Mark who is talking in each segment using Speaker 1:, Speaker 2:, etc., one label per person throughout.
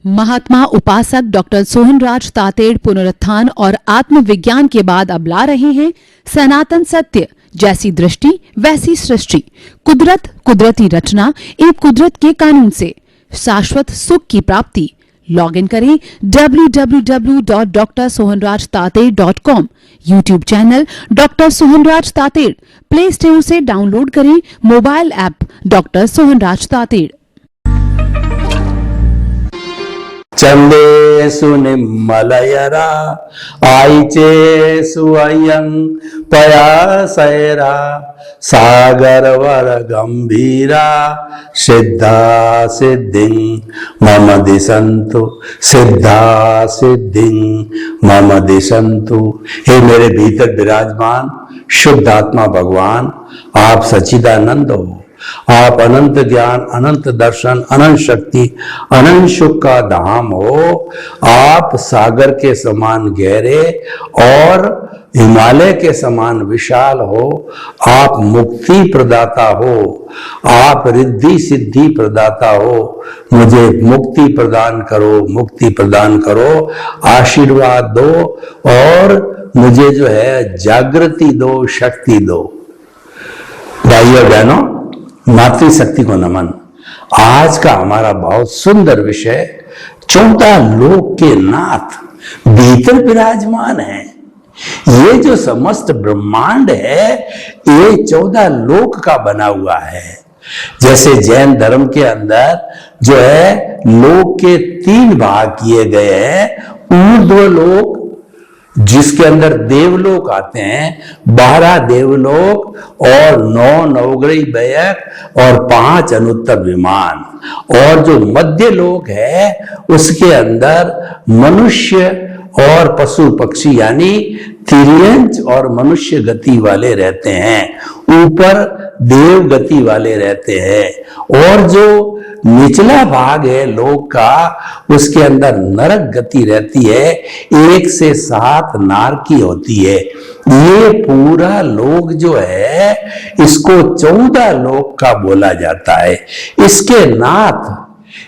Speaker 1: महात्मा उपासक डॉक्टर सोहनराज तातेड़ पुनरुत्थान और आत्मविज्ञान के बाद अब ला रहे हैं सनातन सत्य, जैसी दृष्टि वैसी सृष्टि, कुदरत, कुदरती रचना एवं कुदरत के कानून से शाश्वत सुख की प्राप्ति। लॉगिन करें www.drsohanrajtated.com, YouTube channel doctor Sohanraj Tated, play store से डाउनलोड करें mobile app doctor Sohanraj Tated.
Speaker 2: चंदेषु निम्मलयरा आईचेषु अयं पयासैरा सागरवर गंभीरा सिद्धा सिद्धिं मम दिशन्तु, सिद्धा सिद्धिं मम दिशन्तु। हे मेरे भीतर विराजमान शुद्ध आत्मा भगवान, आप सच्चिदानंद हो, आप अनंत ज्ञान, अनंत दर्शन, अनंत शक्ति, अनंत सुख का धाम हो। आप सागर के समान गहरे और हिमालय के समान विशाल हो। आप मुक्ति प्रदाता हो, आप रिद्धि सिद्धि प्रदाता हो। मुझे मुक्ति प्रदान करो, मुक्ति प्रदान करो, आशीर्वाद दो और मुझे जो है जागृति दो, शक्ति दो। भाइयों बहनों, मातृशक्ति को नमन। आज का हमारा बहुत सुंदर विषय 14 लोक के नाथ भीतर विराजमान है। ये जो समस्त ब्रह्मांड है ये 14 लोक का बना हुआ है। जैसे जैन धर्म के अंदर जो है लोक के 3 भाग किए गए हैं। ऊर्ध्व लोक जिसके अंदर देवलोक आते हैं, 12 देवलोक और 9 नवग्रही व्ययक और 5 अनुत्तर विमान। और जो मध्य लोक है उसके अंदर मनुष्य और पशु पक्षी यानी तिर्यंच और मनुष्य गति वाले रहते हैं। ऊपर देव गति वाले रहते हैं। और जो निचला भाग है लोक का उसके अंदर नरक गति रहती है। 1 से 7 नारकी होती है। ये पूरा लोक जो है इसको 14 लोक का बोला जाता है। इसके नाथ,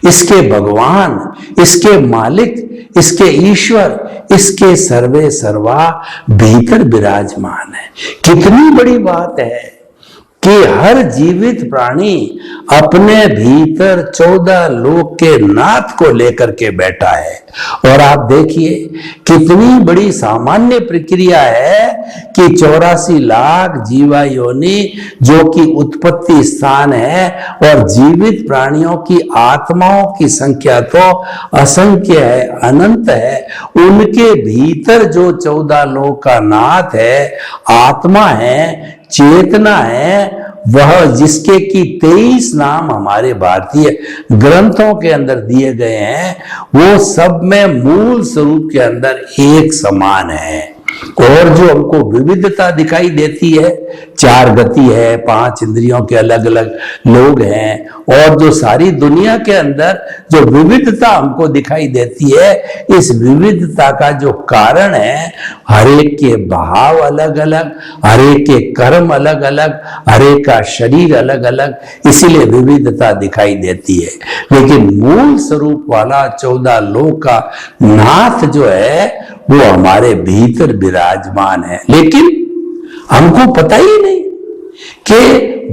Speaker 2: इसके भगवान, इसके मालिक, इसके ईश्वर, इसके सर्वे सर्वा भीतर विराजमान है। कितनी बड़ी बात है कि हर जीवित प्राणी अपने भीतर 14 लोक के नाथ को लेकर के बैठा है। और आप देखिए कितनी बड़ी सामान्य प्रक्रिया है कि 84 लाख जीवा योनि जो कि उत्पत्ति स्थान है और जीवित प्राणियों की आत्माओं की संख्या तो असंख्य है, अनंत है। उनके भीतर जो 14 लोक का नाथ है, आत्मा है, चेतना है, वह जिसके कि 23 नाम हमारे भारतीय ग्रंथों के अंदर दिए गए हैं, वो सब में मूल स्वरूप के अंदर एक समान है। और जो हमको विविधता दिखाई देती है, 4 गति है, 5 इंद्रियों के अलग अलग लोग हैं, और जो सारी दुनिया के अंदर जो विविधता हमको दिखाई देती है, इस विविधता का जो कारण है हरेक के भाव अलग अलग, हरेक के कर्म अलग अलग, हरेक का शरीर अलग अलग, इसीलिए विविधता दिखाई देती है। लेकिन मूल स्वरूप वाला 14 लोक का नाथ जो है वो हमारे भीतर विराजमान है। लेकिन हमको पता ही नहीं कि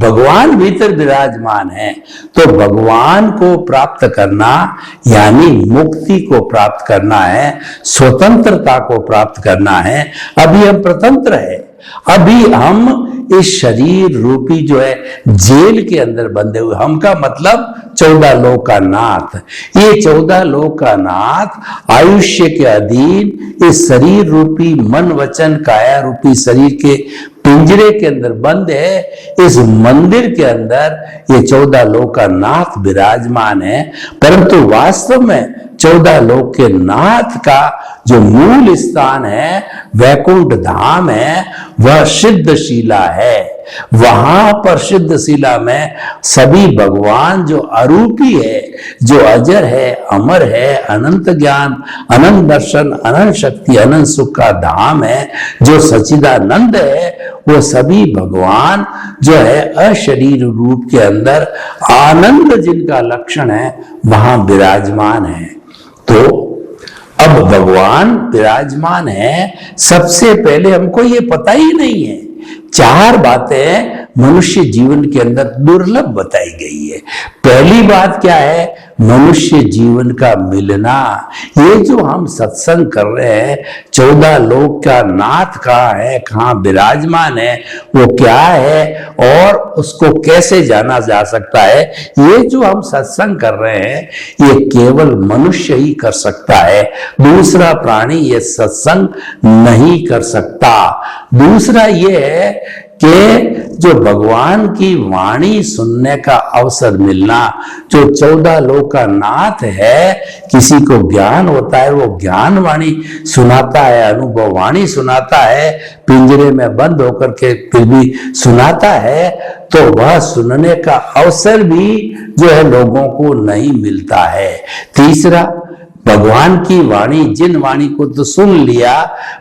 Speaker 2: भगवान भीतर विराजमान है। तो भगवान को प्राप्त करना यानी मुक्ति को प्राप्त करना है, स्वतंत्रता को प्राप्त करना है। अभी हम प्रतंत्र है, अभी हम इस शरीर रूपी जो है जेल के अंदर बंधे हुए। हम का मतलब 14 लोक का नाथ। ये 14 लोक का नाथ आयुष्य के अधीन इस शरीर रूपी मन वचन काया रूपी शरीर के पिंजरे के अंदर बंद है। इस मंदिर के अंदर ये 14 लोक का नाथ विराजमान है। परंतु वास्तव में 14 लोक के नाथ का जो मूल स्थान है, वैकुंठ धाम है, वह सिद्धशिला है। वहां पर सिद्धशिला में सभी भगवान जो अरूपी है, जो अजर है, अमर है, अनंत ज्ञान, अनंत दर्शन, अनंत शक्ति, अनंत सुख का धाम है, जो सच्चिदानंद है, वो सभी भगवान जो है अशरीर रूप के अंदर आनंद जिनका लक्षण है वहां विराजमान है। तो अब भगवान विराजमान है, सबसे पहले हमको ये पता ही नहीं है। चार बातें मनुष्य जीवन के अंदर दुर्लभ बताई गई है। पहली बात क्या है? मनुष्य जीवन का मिलना। ये जो हम सत्संग कर रहे हैं, 14 लोक का नाथ कहाँ है, कहाँ विराजमान है, वो क्या है और उसको कैसे जाना जा सकता है, ये जो हम सत्संग कर रहे हैं ये केवल मनुष्य ही कर सकता है। दूसरा प्राणी ये सत्संग नहीं कर सकता। दूसरा ये है कि जो भगवान की वाणी सुनने का अवसर मिलना, जो 14 लोक का नाथ है, किसी को ज्ञान होता है वो ज्ञान वाणी सुनाता है, अनुभव वाणी सुनाता है, पिंजरे में बंद होकर के फिर भी सुनाता है, तो वह सुनने का अवसर भी जो है लोगों को नहीं मिलता है। तीसरा, भगवान की वाणी, जिन वाणी को तो सुन लिया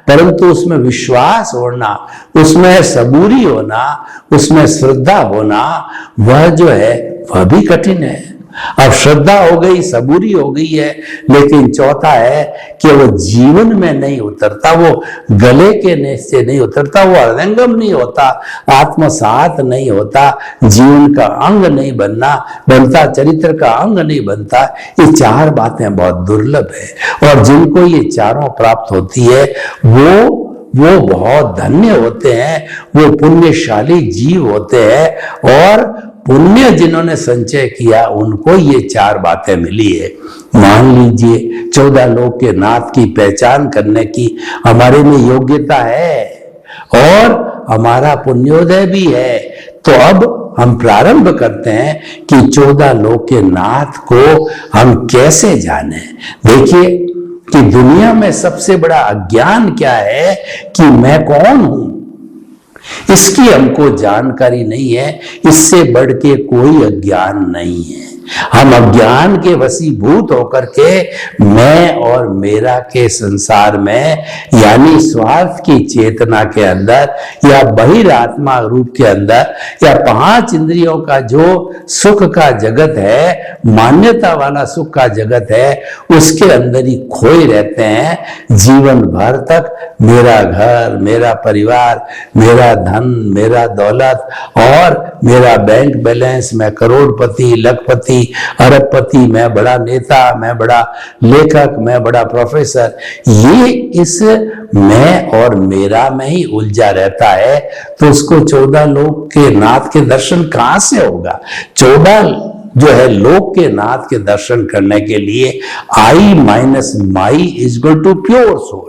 Speaker 2: परंतु उसमें विश्वास होना, उसमें सबूरी होना, उसमें श्रद्धा होना, वह जो है वह भी कठिन है। अब श्रद्धा हो गई, सबूरी हो गई है, लेकिन चौथा है कि वो जीवन में नहीं उतरता, वो गले के नीचे नहीं उतरता, वो हृदयंगम नहीं होता, आत्मसात नहीं होता, जीवन का अंग नहीं बनता, चरित्र का अंग नहीं बनता। ये चार बातें बहुत दुर्लभ है और जिनको ये चारों प्राप्त होती है वो बहुत धन्य होते हैं, वो पुण्यशाली जीव होते हैं और पुण्य जिन्होंने संचय किया उनको ये चार बातें मिली है। मान लीजिए 14 लोक के नाथ की पहचान करने की हमारे में योग्यता है और हमारा पुण्योदय भी है, तो अब हम प्रारंभ करते हैं कि 14 लोक के नाथ को हम कैसे जाने। देखिए कि दुनिया में सबसे बड़ा अज्ञान क्या है कि मैं कौन हूं, इसकी हमको जानकारी नहीं है। इससे बढ़ के कोई अज्ञान नहीं है। हम अज्ञान के वशीभूत होकर के मैं और मेरा के संसार में, यानी स्वार्थ की चेतना के अंदर या बहिरात्मा रूप के अंदर या 5 इंद्रियों का जो सुख का जगत है, मान्यता वाला सुख का जगत है, उसके अंदर ही खोए रहते हैं जीवन भर तक। मेरा घर, मेरा परिवार, मेरा धन, मेरा दौलत और मेरा बैंक बैलेंस, मैं करोड़पति, लखपति, अरबपति, मैं बड़ा नेता, मैं बड़ा लेखक, मैं बड़ा प्रोफेसर, ये इस मैं और मेरा में ही उलझा रहता है। तो उसको 14 लोक के नाथ के दर्शन कहां से होगा? 14 जो है लोक के नाथ के दर्शन करने के लिए I minus my is equal to pure soul.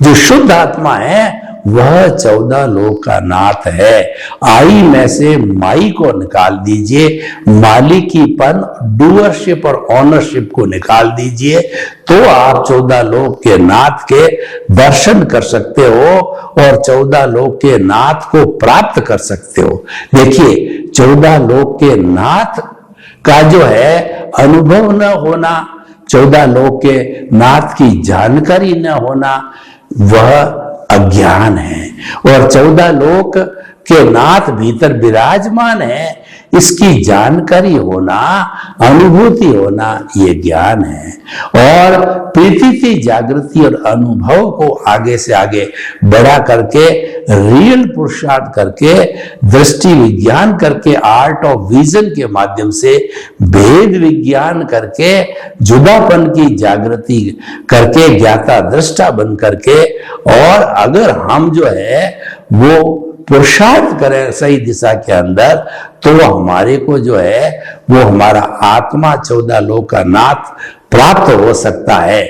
Speaker 2: जो शुद्ध आत्मा है वह 14 लोक का नाथ है। आई में से माई को निकाल दीजिए, मालिकीपन, डूअरशिप और ऑनरशिप को निकाल दीजिए, तो आप 14 लोक के नाथ के दर्शन कर सकते हो और 14 लोक के नाथ को प्राप्त कर सकते हो। देखिए 14 लोक के नाथ का जो है अनुभव न होना, 14 लोक के नाथ की जानकारी न होना, वह अज्ञान है। और 14 लोक के नाथ भीतर विराजमान है, इसकी जानकारी होना, अनुभूति होना, ये ज्ञान है। और प्रीति, जागृति और अनुभव को आगे से आगे बढ़ा करके, रियल पुरुषार्थ करके, दृष्टि विज्ञान करके, आर्ट ऑफ विजन के माध्यम से भेद विज्ञान करके, जुदापन की जागृति करके, ज्ञाता दृष्टा बन करके, और अगर हम जो है वो पुरुषार्थ करें सही दिशा के अंदर, तो हमारे को जो है वो हमारा आत्मा 14 लोक का नाथ प्राप्त हो सकता है।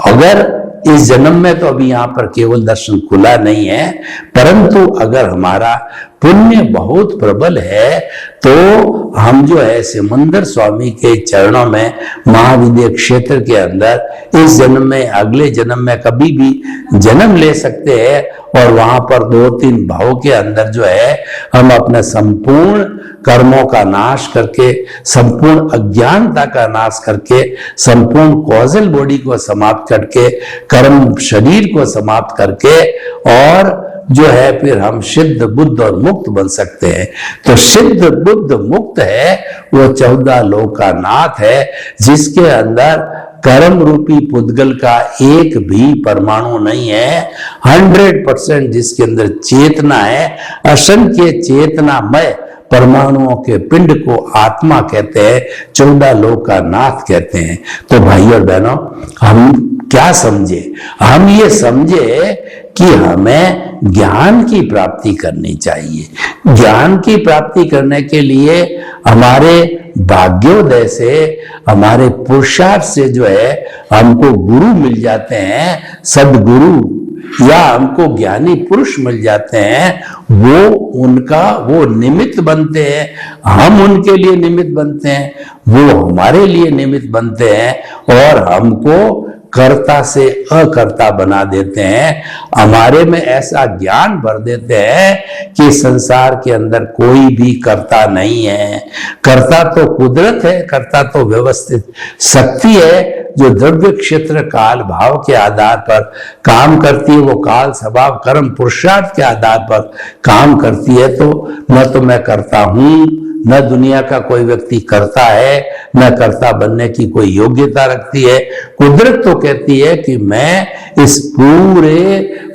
Speaker 2: अगर इस जन्म में तो अभी यहाँ पर केवल दर्शन खुला नहीं है, परंतु अगर हमारा पुण्य बहुत प्रबल है तो हम जो है सिमंदर स्वामी के चरणों में, महाविद्य क्षेत्र के अंदर इस जन्म में, अगले जन्म में कभी भी जन्म ले सकते हैं और वहां पर 2-3 भाव के अंदर जो है हम अपने संपूर्ण कर्मों का नाश करके, संपूर्ण अज्ञानता का नाश करके, संपूर्ण कॉजल बॉडी को समाप्त करके, कर्म शरीर को समाप्त करके, और जो है फिर हम सिद्ध, बुद्ध और मुक्त बन सकते हैं। तो सिद्ध, बुद्ध, मुक्त है वो 14 लोक का नाथ है, जिसके अंदर कर्म रूपी पुद्गल का एक भी परमाणु नहीं है। 100% जिसके अंदर चेतना है, असंख्य चेतनामय परमाणुओं के पिंड को आत्मा कहते हैं, 14 लोक का नाथ कहते हैं। तो भाई और बहनों, हम क्या समझे? हम ये समझे कि हमें ज्ञान की प्राप्ति करनी चाहिए। ज्ञान की प्राप्ति करने के लिए हमारे भाग्योदय से, हमारे पुरुषार्थ से जो है हमको गुरु मिल जाते हैं, सदगुरु या हमको ज्ञानी पुरुष मिल जाते हैं। वो निमित्त बनते हैं, हम उनके लिए निमित्त बनते हैं, वो हमारे लिए निमित्त बनते हैं और हमको कर्ता से अकर्ता बना देते हैं। हमारे में ऐसा ज्ञान भर देते हैं कि संसार के अंदर कोई भी कर्ता नहीं है। कर्ता तो कुदरत है, कर्ता तो व्यवस्थित शक्ति है जो द्रव्य क्षेत्र काल भाव के आधार पर काम करती है। वो काल स्वभाव कर्म पुरुषार्थ के आधार पर काम करती है। तो मैं कर्ता हूं, न दुनिया का कोई व्यक्ति करता है, न कर्ता बनने की कोई योग्यता रखती है। कुदरत तो कहती है कि मैं इस पूरे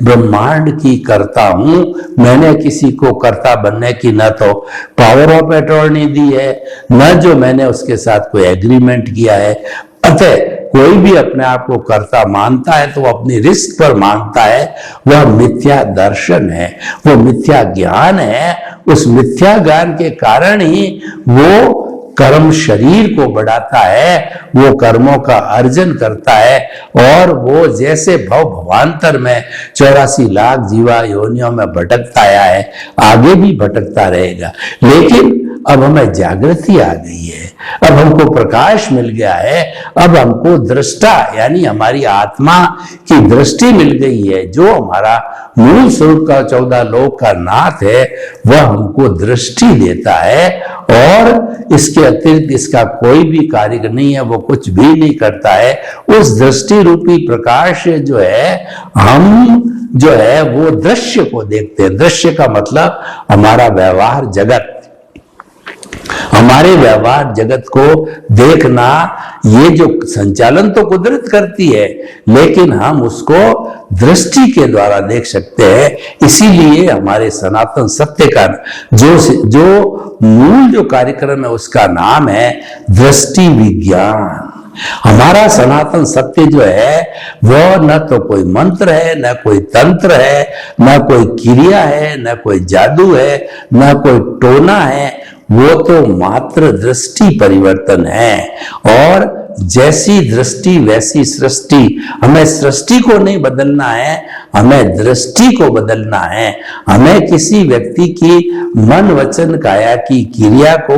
Speaker 2: ब्रह्मांड की करता हूं। मैंने किसी को कर्ता बनने की न तो पावर ऑफ अटॉर्नी दी है, न जो मैंने उसके साथ कोई एग्रीमेंट किया है। अतः कोई भी अपने आप को कर्ता मानता है तो वो अपनी रिस्क पर मानता है। वह मिथ्या दर्शन है, वो मिथ्या ज्ञान है। उस मिथ्या ज्ञान के कारण ही वो कर्म शरीर को बढ़ाता है, वो कर्मों का अर्जन करता है और वो जैसे भवांतर में 84 लाख जीवा योनियों में भटकता आया है, आगे भी भटकता रहेगा। लेकिन अब हमें जागृति आ गई है, अब हमको प्रकाश मिल गया है, अब हमको दृष्टा यानी हमारी आत्मा की दृष्टि मिल गई है। जो हमारा मूल स्वरूप का 14 लोक का नाथ है वह हमको दृष्टि देता है और इसके अतिरिक्त इसका कोई भी कार्य नहीं है, वो कुछ भी नहीं करता है। उस दृष्टि रूपी प्रकाश जो है हम जो है वो दृश्य को देखते हैं। दृश्य का मतलब हमारा व्यवहार जगत, हमारे व्यवहार जगत को देखना, ये जो संचालन तो कुदरत करती है लेकिन हम उसको दृष्टि के द्वारा देख सकते हैं। इसीलिए हमारे सनातन सत्य का जो मूल जो कार्यक्रम है उसका नाम है दृष्टि विज्ञान। हमारा सनातन सत्य जो है वह न तो कोई मंत्र है, न कोई तंत्र है, न कोई क्रिया है, न कोई जादू है, न कोई टोना है, वो तो मात्र दृष्टि परिवर्तन है। और जैसी दृष्टि वैसी सृष्टि। हमें सृष्टि को नहीं बदलना है, हमें दृष्टि को बदलना है। हमें किसी व्यक्ति की मन वचन काया की क्रिया को,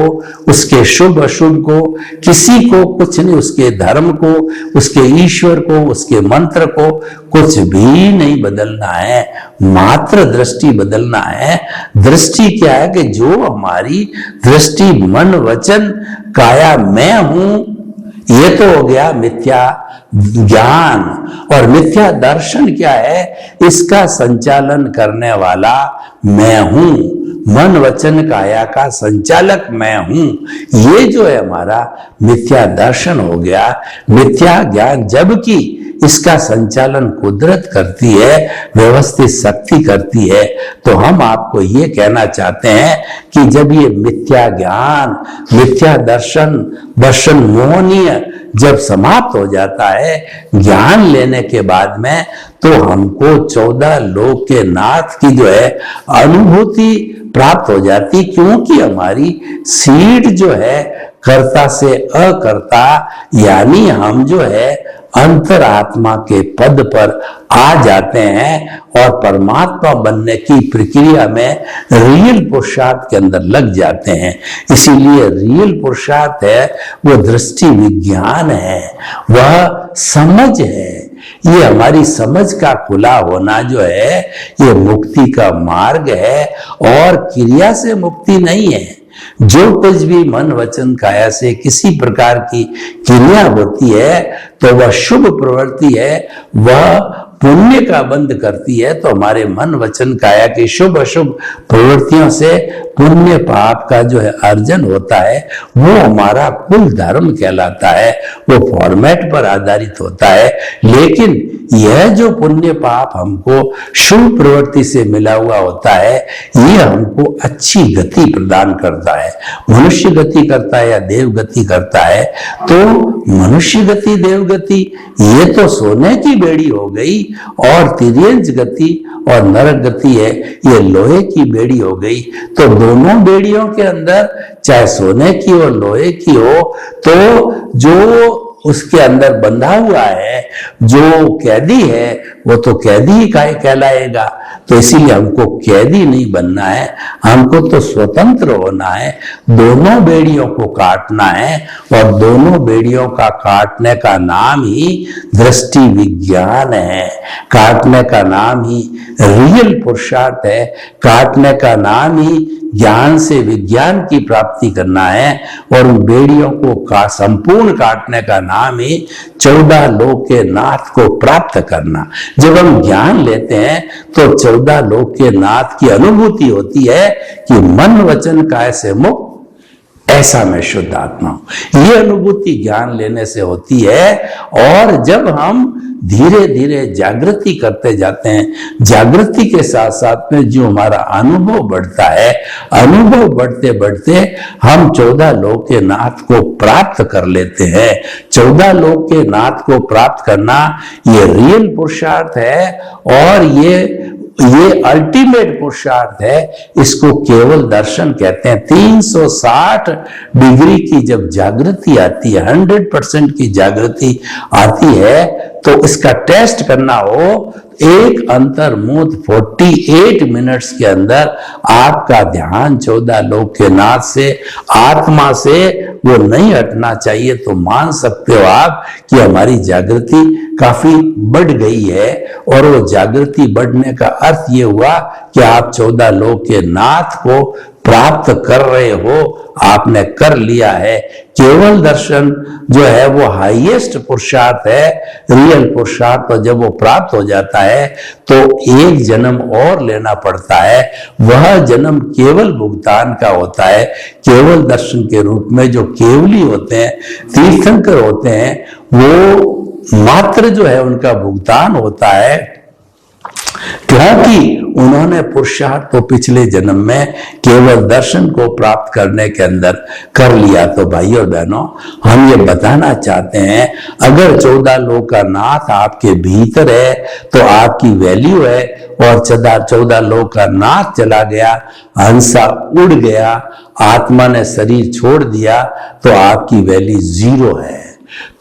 Speaker 2: उसके शुभ अशुभ को, किसी को कुछ नहीं, उसके धर्म को, उसके ईश्वर को, उसके मंत्र को कुछ भी नहीं बदलना है, मात्र दृष्टि बदलना है। दृष्टि क्या है कि जो हमारी दृष्टि मन वचन काया मैं हूं, ये तो हो गया मिथ्या ज्ञान। और मिथ्या दर्शन क्या है? इसका संचालन करने वाला मैं हूं, मन वचन काया का संचालक मैं हूं। ये जो है हमारा मिथ्या दर्शन हो गया, मिथ्या ज्ञान। जबकि इसका संचालन कुदरत करती है, व्यवस्थित शक्ति करती है। तो हम आपको ये कहना चाहते हैं कि जब ये मिथ्या ज्ञान, मिथ्या दर्शन मोहनीय जब समाप्त हो जाता है ज्ञान लेने के बाद में, तो हमको 14 लोक के नाथ की जो है अनुभूति प्राप्त हो जाती। क्योंकि हमारी सीढ़ जो है कर्ता से अकर्ता यानी हम जो है अंतरात्मा के पद पर आ जाते हैं और परमात्मा बनने की प्रक्रिया में रियल पुरुषार्थ के अंदर लग जाते हैं। इसीलिए रियल पुरुषार्थ है वो दृष्टि विज्ञान है, वह समझ है। ये हमारी समझ का खुला होना जो है ये मुक्ति का मार्ग है और क्रिया से मुक्ति नहीं है। जो कुछ भी मन वचन काया से किसी प्रकार की क्रिया होती है तो वह शुभ प्रवृत्ति है, वह पुण्य का बंद करती है तो हमारे मन वचन काया की शुभ अशुभ प्रवृत्तियों से पुण्य पाप का जो है अर्जन होता है, वो हमारा कुल धर्म कहलाता है, वो फॉर्मेट पर आधारित होता है। लेकिन यह जो पुण्य पाप हमको शुभ प्रवृत्ति से मिला हुआ होता है, ये हमको अच्छी गति प्रदान करता है। मनुष्य गति करता है या देव गति करता है, तो मनुष्य गति देव गति ये तो सोने की बेड़ी हो गई, और तिर्यंच गति और नरक गति है ये लोहे की बेड़ी हो गई। तो दोनों बेड़ियों के अंदर चाहे सोने की और लोहे की हो, तो जो उसके अंदर बंधा हुआ है, जो कैदी है, वो तो कैदी ही कहलाएगा। तो इसीलिए हमको कैदी नहीं बनना है, हमको तो स्वतंत्र होना है। दोनों बेड़ियों को काटना है, और दोनों बेड़ियों का काटने का नाम ही दृष्टि विज्ञान है, काटने का नाम ही रियल पुरुषार्थ है, काटने का नाम ही ज्ञान से विज्ञान की प्राप्ति करना है। और उन बेड़ियों को संपूर्ण काटने का नाम ही 14 लोक के नाथ को प्राप्त करना। जब हम ज्ञान लेते हैं तो 14 लोक के नाथ की अनुभूति होती है कि मन वचन काय से मुक्त, ऐसा मैं शुद्ध आत्मा हूं। ये अनुभूति ज्ञान लेने से होती है। और जब हम धीरे धीरे जागृति करते जाते हैं, जागृति के साथ साथ में जो हमारा अनुभव बढ़ता है, अनुभव बढ़ते बढ़ते हम 14 लोक के नाथ को प्राप्त कर लेते हैं। 14 लोक के नाथ को प्राप्त करना ये रियल पुरुषार्थ है, और ये अल्टीमेट पुरुषार्थ है। इसको केवल दर्शन कहते हैं। 360 डिग्री की जब जागृति आती है, 100% की जागृति आती है, तो इसका टेस्ट करना हो, एक अंतर्मुद 48 मिनट्स के अंदर आपका ध्यान 14 लोक के नाथ से, आत्मा से वो नहीं हटना चाहिए, तो मान सकते हो आप कि हमारी जागृति काफी बढ़ गई है। और वो जागृति बढ़ने का अर्थ ये हुआ कि आप 14 लोक के नाथ को प्राप्त कर रहे हो, आपने कर लिया है। केवल दर्शन जो है वो हाईएस्ट पुरुषार्थ है, रियल पुरुषार्थ। और जब वो प्राप्त हो जाता है तो एक जन्म और लेना पड़ता है। वह जन्म केवल भुगतान का होता है, केवल दर्शन के रूप में। जो केवली होते हैं, तीर्थंकर होते हैं, वो मात्र जो है उनका भुगतान होता है, क्योंकि उन्होंने पुरुषार्थ तो पिछले जन्म में केवल दर्शन को प्राप्त करने के अंदर कर लिया। तो भाइयों और बहनों, हम ये बताना चाहते हैं, अगर 14 लोक का नाथ आपके भीतर है तो आपकी वैल्यू है, और 14 लोक का नाथ चला गया, हंसा उड़ गया, आत्मा ने शरीर छोड़ दिया, तो आपकी वैल्यू 0 है।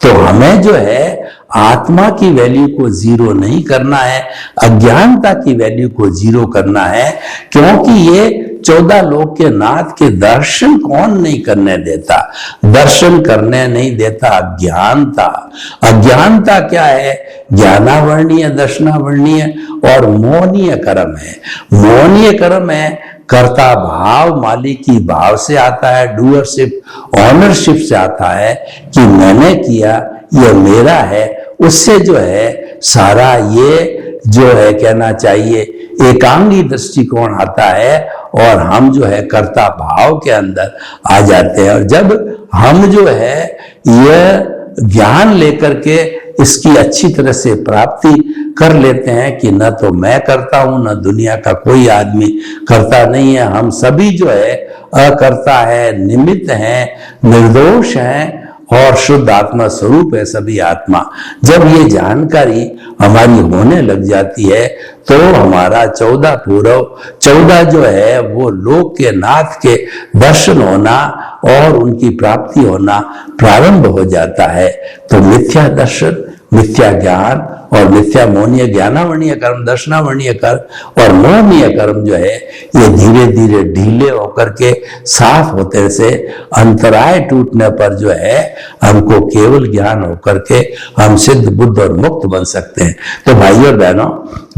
Speaker 2: तो हमें जो है आत्मा की वैल्यू को 0 नहीं करना है, अज्ञानता की वैल्यू को 0 करना है। क्योंकि ये 14 लोक के नाथ के दर्शन कौन नहीं करने देता? दर्शन करने नहीं देता अज्ञानता। अज्ञानता क्या है? ज्ञानावर्णीय, दर्शनावर्णीय और मोहनीय कर्म है। मोहनीय कर्म है कर्ता भाव, मालिकी भाव से आता है, डूअरशिप, ऑनरशिप से आता है कि मैंने किया, ये मेरा है। उससे जो है सारा ये जो है कहना चाहिए एकांगी दृष्टिकोण आता है, और हम जो है कर्ता भाव के अंदर आ जाते हैं। और जब हम जो है यह ज्ञान लेकर के इसकी अच्छी तरह से प्राप्ति कर लेते हैं कि न तो मैं करता हूं, न दुनिया का कोई आदमी करता नहीं है, हम सभी जो है अकर्ता है, निमित्त हैं, निर्दोष हैं, और शुद्ध आत्मा स्वरूप है सभी आत्मा। जब ये जानकारी हमारी होने लग जाती है तो हमारा 14 पूर्व 14 जो है वो लोक के नाथ के दर्शन होना और उनकी प्राप्ति होना प्रारंभ हो जाता है। तो मिथ्या दर्शन, मिथ्या ज्ञान और मिथ्या मोहनीय, ज्ञानावर्णीय कर्म, दर्शनावर्णीय कर्म और मोहनीय कर्म जो है ये धीरे धीरे ढीले होकर के साफ होते से अंतराय टूटने पर जो है हमको केवल ज्ञान होकर के हम सिद्ध, बुद्ध और मुक्त बन सकते हैं। तो भाइयों और बहनों,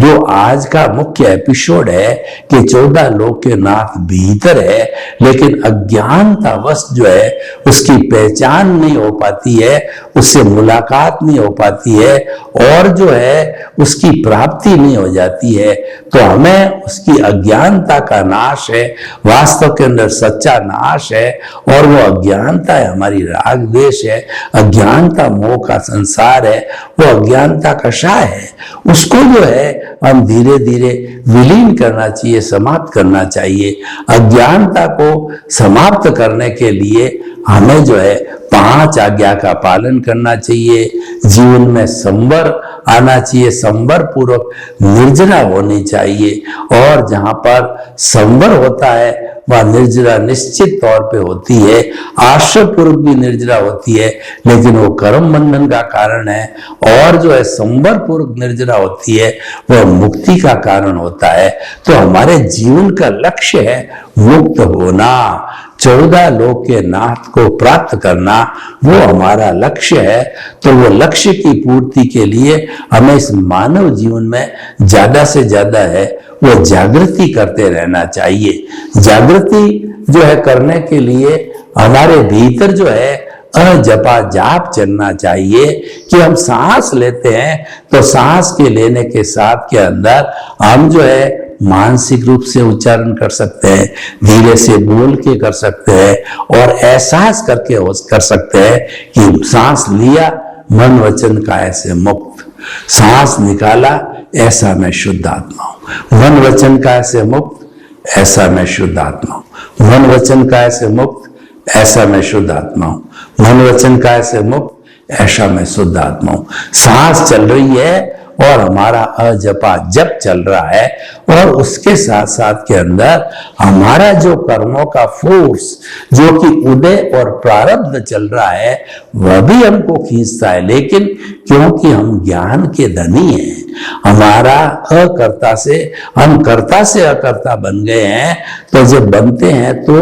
Speaker 2: जो आज का मुख्य एपिसोड है कि 14 लोक के नाथ भीतर है, लेकिन अज्ञानतावश जो है उसकी पहचान नहीं हो पाती है, उससे मुलाकात नहीं हो पाती है, और जो है उसकी प्राप्ति नहीं हो जाती है, तो हमें उसकी अज्ञानता का नाश है, वास्तव के अंदर सच्चा नाश है, और वो अज्ञानता है हमारी राग द्वेष है, अज्ञानता मोह का संसार है, वो अज्ञानता कषाय है, उसको जो है हम धीरे धीरे विलीन करना चाहिए, समाप्त करना चाहिए। अज्ञानता को समाप्त करने के लिए हमें जो है 5 आज्ञा का पालन करना चाहिए, जीवन में संवर आना चाहिए, संवर पूर्वक निर्जरा होनी चाहिए, और जहां पर संवर होता है वह निर्जरा निश्चित तौर पे होती है, आश्रय पूर्वक भी निर्जरा होती है, लेकिन वो कर्म बंधन का कारण है, और जो है संवर पूर्वक निर्जरा होती है वह मुक्ति का कारण होता है। तो हमारे जीवन का लक्ष्य है मुक्त होना, 14 लोक के नाथ को प्राप्त करना, वो हमारा लक्ष्य है। तो वो लक्ष्य की पूर्ति के लिए हमें इस मानव जीवन में ज्यादा से ज्यादा है वो जागृति करते रहना चाहिए। जागृति जो है करने के लिए हमारे भीतर जो है अजपा जाप चलना चाहिए, कि हम सांस लेते हैं तो सांस के लेने के साथ के अंदर हम जो है मानसिक रूप से उच्चारण कर सकते हैं, धीरे से बोल के कर सकते हैं, और एहसास करके कर सकते हैं कि सांस लिया मन वचन काया से मुक्त, सांस निकाला ऐसा मैं शुद्ध आत्मा हूं, मन वचन काया से मुक्त ऐसा मैं शुद्ध आत्मा हूं, मन वचन काया से मुक्त ऐसा मैं शुद्ध आत्मा हूं, मन वचन काया से मुक्त ऐसा मैं शुद्ध आत्मा हूं। सांस चल रही है और हमारा अजपा जप चल रहा है, और उसके साथ साथ के अंदर हमारा जो कर्मों का फोर्स जो कि उदय और प्रारब्ध चल रहा है वह भी हमको खींचता है, लेकिन क्योंकि हम ज्ञान के धनी हैं, हमारा अकर्ता से हम कर्ता से अकर्ता बन गए हैं, तो जब बनते हैं तो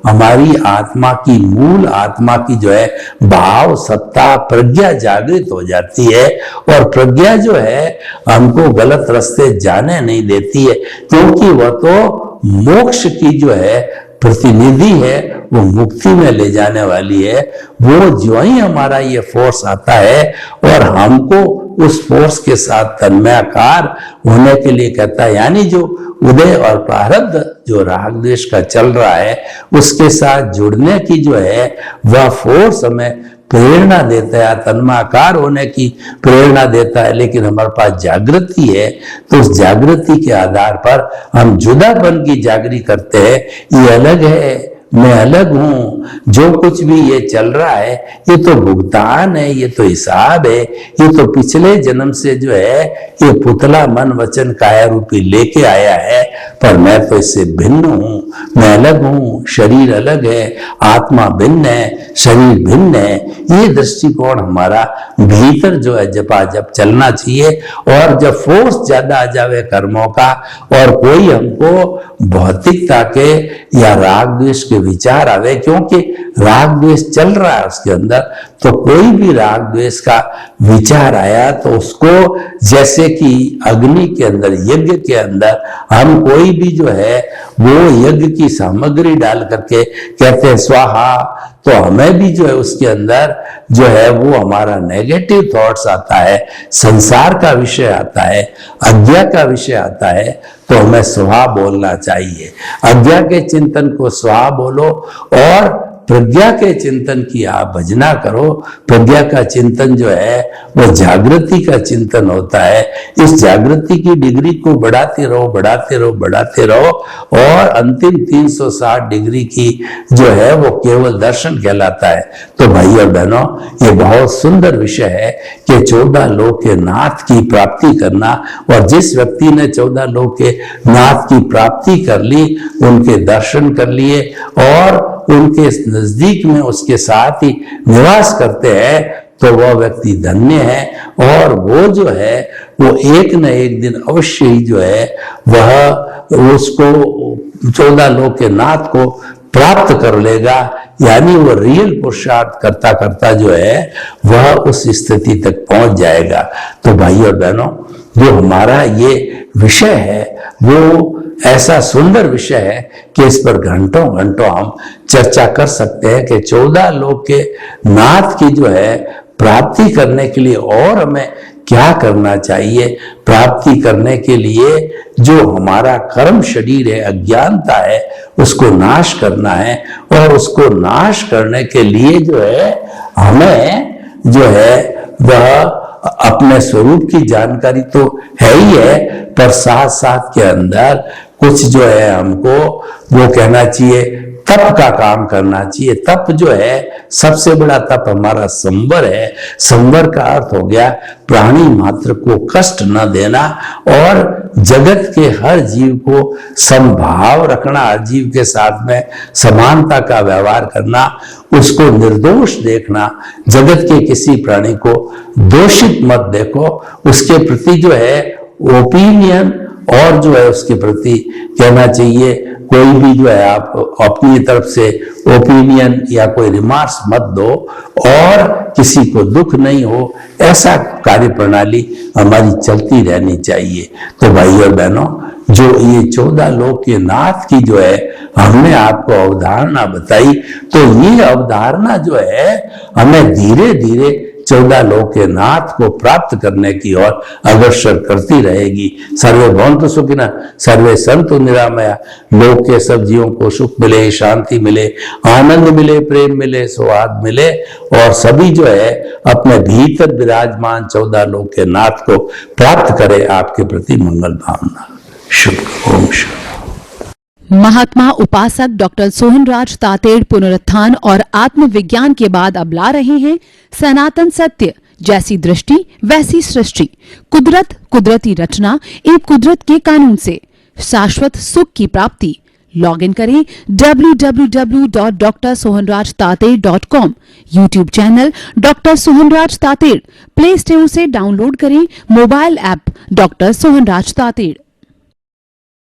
Speaker 2: हमारी आत्मा की मूल आत्मा की जो है भाव सत्ता प्रज्ञा जागृत हो जाती है, और प्रज्ञा जो है हमको गलत रास्ते जाने नहीं देती है, क्योंकि वह तो मोक्ष की जो है प्रतिनिधि है, वो मुक्ति में ले जाने वाली है। वो जो ही हमारा ये फोर्स आता है और हमको उस फोर्स के साथ तन्मयाकार होने के लिए कहता है, यानी जो उदय और प्रारब्ध जो राग द्वेष का चल रहा है उसके साथ जुड़ने की जो है वह फोर्स हमें प्रेरणा देता है, तन्माकार होने की प्रेरणा देता है। लेकिन हमारे पास जागृति है, तो उस जागृति के आधार पर हम जुदापन की जागृति करते हैं, ये अलग है, मैं अलग हूं, जो कुछ भी ये चल रहा है ये तो भुगतान है, ये तो हिसाब है, ये तो पिछले जन्म से जो है ये पुतला मन वचन काया रूपी लेके आया है, पर मैं तो इससे भिन्न हूं, मैं अलग हूं, शरीर अलग है, आत्मा भिन्न है, शरीर भिन्न है। ये दृष्टिकोण हमारा भीतर जो है जपा जप चलना चाहिए। और जब फोर्स ज्यादा आ जावे कर्मों का और कोई हमको भौतिकता के या राग द्वेष के विचार आवे, क्योंकि राग द्वेष चल रहा है उसके अंदर, तो कोई भी राग द्वेष का विचार आया तो उसको जैसे कि अग्नि के अंदर यज्ञ के अंदर हम कोई भी जो है वो यज्ञ की सामग्री डाल करके कहते हैं स्वाहा, तो हमें भी जो है उसके अंदर जो है वो हमारा नेगेटिव थॉट्स आता है, संसार का विषय आता है, अज्ञा का विषय आता है, तो हमें स्वाहा बोलना चाहिए। अज्ञा के चिंतन को स्वाहा बोलो और प्रज्ञा के चिंतन की आप भजना करो। प्रज्ञा का चिंतन जो है वो जागृति का चिंतन होता है। इस जागृति की डिग्री को बढ़ाते रहो, बढ़ाते रहो, बढ़ाते रहो, और अंतिम 360 डिग्री की जो है वो केवल दर्शन कहलाता है। तो भाई और बहनों, ये बहुत सुंदर विषय है कि 14 लोक के नाथ की प्राप्ति करना, और जिस व्यक्ति ने 14 लोक के नाथ की प्राप्ति कर ली, उनके दर्शन कर लिए और उनके नजदीक में उसके साथ ही निवास करते हैं, तो वह व्यक्ति धन्य है। और वो जो है वो एक न एक दिन अवश्य ही जो है वह उसको 14 लोक के नाथ को प्राप्त कर लेगा, यानी वो रियल पुरुषार्थ करता करता जो है वह उस स्थिति तक पहुंच जाएगा। तो भाई और बहनों, जो हमारा ये विषय है वो ऐसा सुंदर विषय है कि इस पर घंटों घंटों हम चर्चा कर सकते हैं कि 14 लोक के नाथ की जो है प्राप्ति करने के लिए और हमें क्या करना चाहिए प्राप्ति करने के लिए। जो हमारा कर्म शरीर है, अज्ञानता है, उसको नाश करना है। और उसको नाश करने के लिए जो है हमें जो है वह अपने स्वरूप की जानकारी तो है ही है, पर साथ साथ के अंदर कुछ जो है हमको वो कहना चाहिए, तप का काम करना चाहिए। तप जो है सबसे बड़ा तप हमारा संवर है। संवर का अर्थ हो गया प्राणी मात्र को कष्ट न देना और जगत के हर जीव को समभाव रखना, हर जीव के साथ में समानता का व्यवहार करना, उसको निर्दोष देखना, जगत के किसी प्राणी को दोषित मत देखो, उसके प्रति जो है ओपिनियन और जो है उसके प्रति कहना चाहिए कोई भी जो है आप अपनी तरफ से ओपिनियन या कोई रिमार्क्स मत दो और किसी को दुख नहीं हो, ऐसा कार्य प्रणाली हमारी चलती रहनी चाहिए। तो भाई और बहनों, जो ये 14 लोक के नाथ की जो है हमने आपको अवधारणा बताई, तो ये अवधारणा जो है हमें धीरे धीरे 14 लोक के नाथ को प्राप्त करने की ओर अग्रसर करती रहेगी। सर्वे भवन्तु सुखिनः, सर्वे सन्तु निरामया। लोक के सब जीवों को सुख मिले, शांति मिले, आनंद मिले, प्रेम मिले, सौहार्द मिले और सभी जो है अपने भीतर विराजमान 14 लोक के नाथ को प्राप्त करे। आपके प्रति मंगल भावना। शुभ। ओम शुभ।
Speaker 1: महात्मा उपासक डॉक्टर सोहनराज तातेड़ पुनरुत्थान और आत्मविज्ञान के बाद अब ला रहे हैं सनातन सत्य, जैसी दृष्टि वैसी सृष्टि, कुदरत, कुदरती रचना एवं कुदरत के कानून से शाश्वत सुख की प्राप्ति। लॉग इन करें www.drsohanrajtated.com, YouTube channel doctor Sohanraj Tated, play store से डाउनलोड करें mobile app doctor Sohanraj Tated.